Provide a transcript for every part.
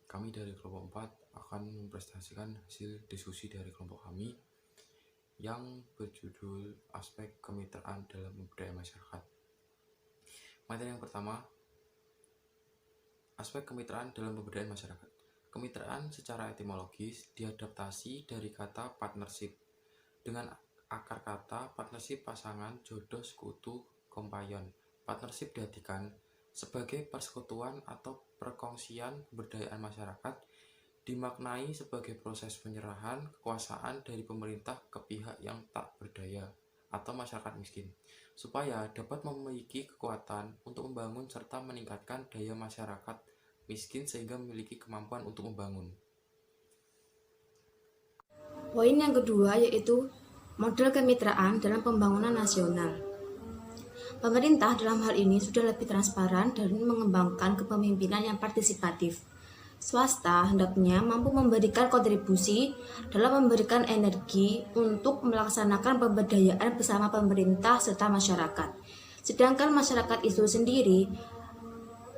Kami dari kelompok 4 akan mempresentasikan hasil diskusi dari kelompok kami yang berjudul aspek kemitraan dalam pemberdayaan masyarakat. Materi yang pertama, aspek kemitraan dalam pemberdayaan masyarakat. Kemitraan secara etimologis diadaptasi dari kata partnership dengan akar kata partnership pasangan, jodoh, sekutu, kompanyon. Partnership diartikan sebagai persekutuan atau perkongsian pemberdayaan masyarakat, dimaknai sebagai proses penyerahan kekuasaan dari pemerintah ke pihak yang tak berdaya atau masyarakat miskin, supaya dapat memiliki kekuatan untuk membangun serta meningkatkan daya masyarakat miskin sehingga memiliki kemampuan untuk membangun. Poin yang kedua yaitu model kemitraan dalam pembangunan nasional. Pemerintah dalam hal ini sudah lebih transparan dan mengembangkan kepemimpinan yang partisipatif. Swasta hendaknya mampu memberikan kontribusi dalam memberikan energi untuk melaksanakan pemberdayaan bersama pemerintah serta masyarakat. Sedangkan masyarakat itu sendiri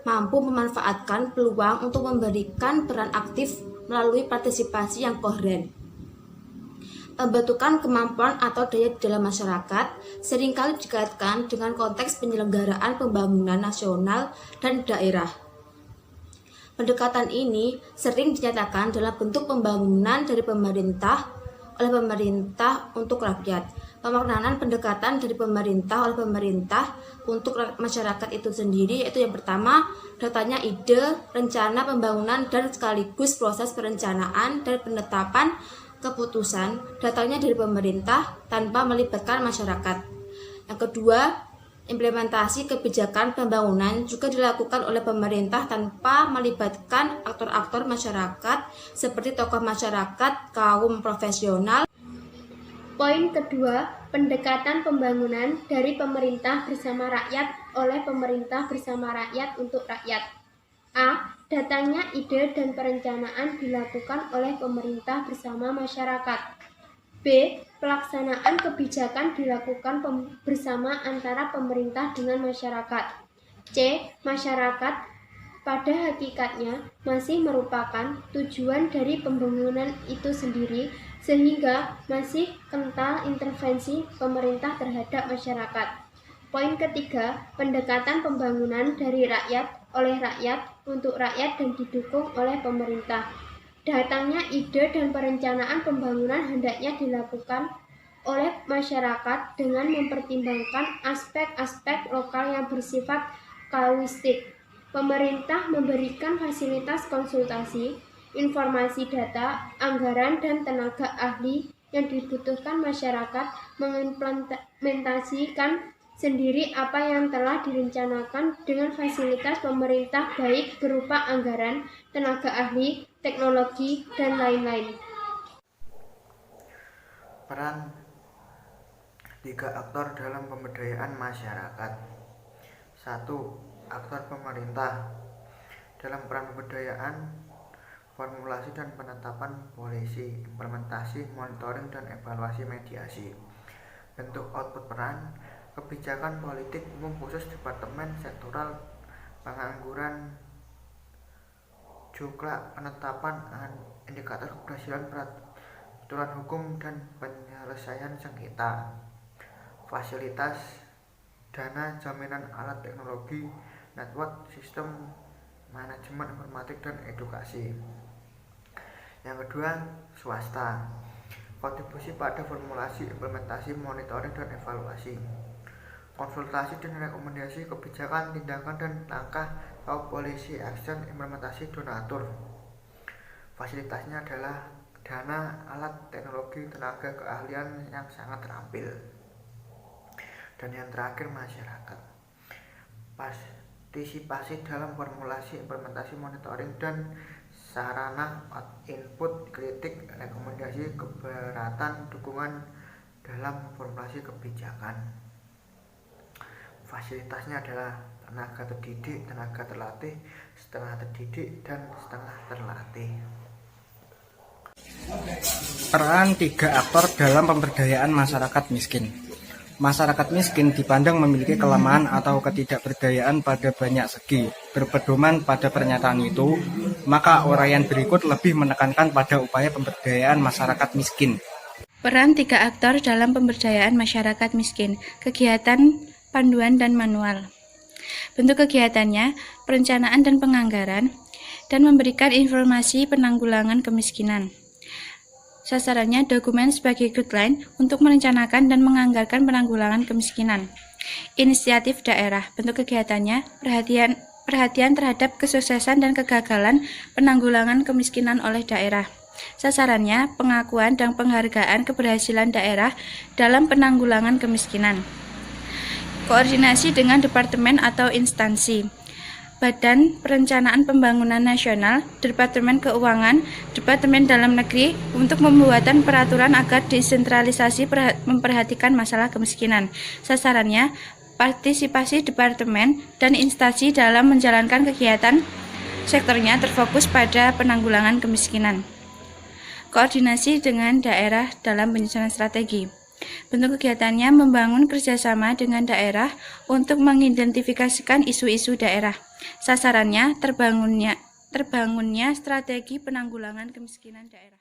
mampu memanfaatkan peluang untuk memberikan peran aktif melalui partisipasi yang koheren. Pembentukan kemampuan atau daya di dalam masyarakat seringkali dikaitkan dengan konteks penyelenggaraan pembangunan nasional dan daerah. Pendekatan ini sering dinyatakan dalam bentuk pembangunan dari pemerintah oleh pemerintah untuk rakyat. Pemaknaan pendekatan dari pemerintah oleh pemerintah untuk masyarakat itu sendiri yaitu yang pertama, datanya ide, rencana pembangunan dan sekaligus proses perencanaan dan penetapan keputusan datangnya dari pemerintah tanpa melibatkan masyarakat. Yang kedua, implementasi kebijakan pembangunan juga dilakukan oleh pemerintah tanpa melibatkan aktor-aktor masyarakat seperti tokoh masyarakat, kaum profesional. Poin kedua, pendekatan pembangunan dari pemerintah bersama rakyat oleh pemerintah bersama rakyat untuk rakyat. A. Datangnya ide dan perencanaan dilakukan oleh pemerintah bersama masyarakat. B. Pelaksanaan kebijakan dilakukan bersama antara pemerintah dengan masyarakat. C. Masyarakat pada hakikatnya masih merupakan tujuan dari pembangunan itu sendiri, sehingga masih kental intervensi pemerintah terhadap masyarakat. Poin ketiga, pendekatan pembangunan dari rakyat oleh rakyat untuk rakyat dan didukung oleh pemerintah. Datangnya ide dan perencanaan pembangunan hendaknya dilakukan oleh masyarakat dengan mempertimbangkan aspek-aspek lokal yang bersifat kasuistik. Pemerintah memberikan fasilitas konsultasi, informasi data, anggaran, dan tenaga ahli yang dibutuhkan masyarakat mengimplementasikan sendiri apa yang telah direncanakan dengan fasilitas pemerintah baik berupa anggaran, tenaga ahli, teknologi, dan lain-lain. Peran tiga aktor dalam pemberdayaan masyarakat. 1. Aktor pemerintah dalam peran pemberdayaan, formulasi dan penetapan polisi, implementasi, monitoring, dan evaluasi mediasi. Bentuk output peran, kebijakan politik umum khusus departemen sektoral, pengangguran, juga penetapan indikator keberhasilan peraturan hukum dan penyelesaian sengketa, fasilitas, dana, jaminan, alat teknologi, network, sistem, manajemen informatik, dan edukasi. Yang kedua, swasta, kontribusi pada formulasi, implementasi, monitoring, dan evaluasi, konsultasi dan rekomendasi kebijakan, tindakan, dan langkah atau polisi, action, implementasi, donatur. Fasilitasnya adalah dana, alat, teknologi, tenaga keahlian yang sangat terampil. Dan yang terakhir, masyarakat, partisipasi dalam formulasi, implementasi, monitoring, dan sarana input, kritik, rekomendasi, keberatan, dukungan dalam formulasi kebijakan. Fasilitasnya adalah tenaga terdidik, tenaga terlatih, setengah terdidik, dan setengah terlatih. Peran tiga aktor dalam pemberdayaan masyarakat miskin. Masyarakat miskin dipandang memiliki kelemahan atau ketidakberdayaan pada banyak segi. Berpedoman pada pernyataan itu, Maka uraian berikut lebih menekankan pada upaya pemberdayaan masyarakat miskin. Peran 3 aktor dalam pemberdayaan masyarakat miskin, kegiatan, panduan, dan manual. Bentuk kegiatannya, perencanaan dan penganggaran, dan memberikan informasi penanggulangan kemiskinan. Sasarannya, dokumen sebagai guideline untuk merencanakan dan menganggarkan penanggulangan kemiskinan. Inisiatif daerah, bentuk kegiatannya, perhatian terhadap kesuksesan dan kegagalan penanggulangan kemiskinan oleh daerah. Sasarannya, pengakuan dan penghargaan keberhasilan daerah dalam penanggulangan kemiskinan. Koordinasi dengan departemen atau instansi. Badan Perencanaan Pembangunan Nasional, Departemen Keuangan, Departemen Dalam Negeri untuk pembuatan peraturan agar desentralisasi memperhatikan masalah kemiskinan. Sasarannya, partisipasi departemen dan instansi dalam menjalankan kegiatan sektornya terfokus pada penanggulangan kemiskinan. Koordinasi dengan daerah dalam penyusunan strategi. Bentuk kegiatannya membangun kerjasama dengan daerah untuk mengidentifikasikan isu-isu daerah. Sasarannya terbangunnya strategi penanggulangan kemiskinan daerah.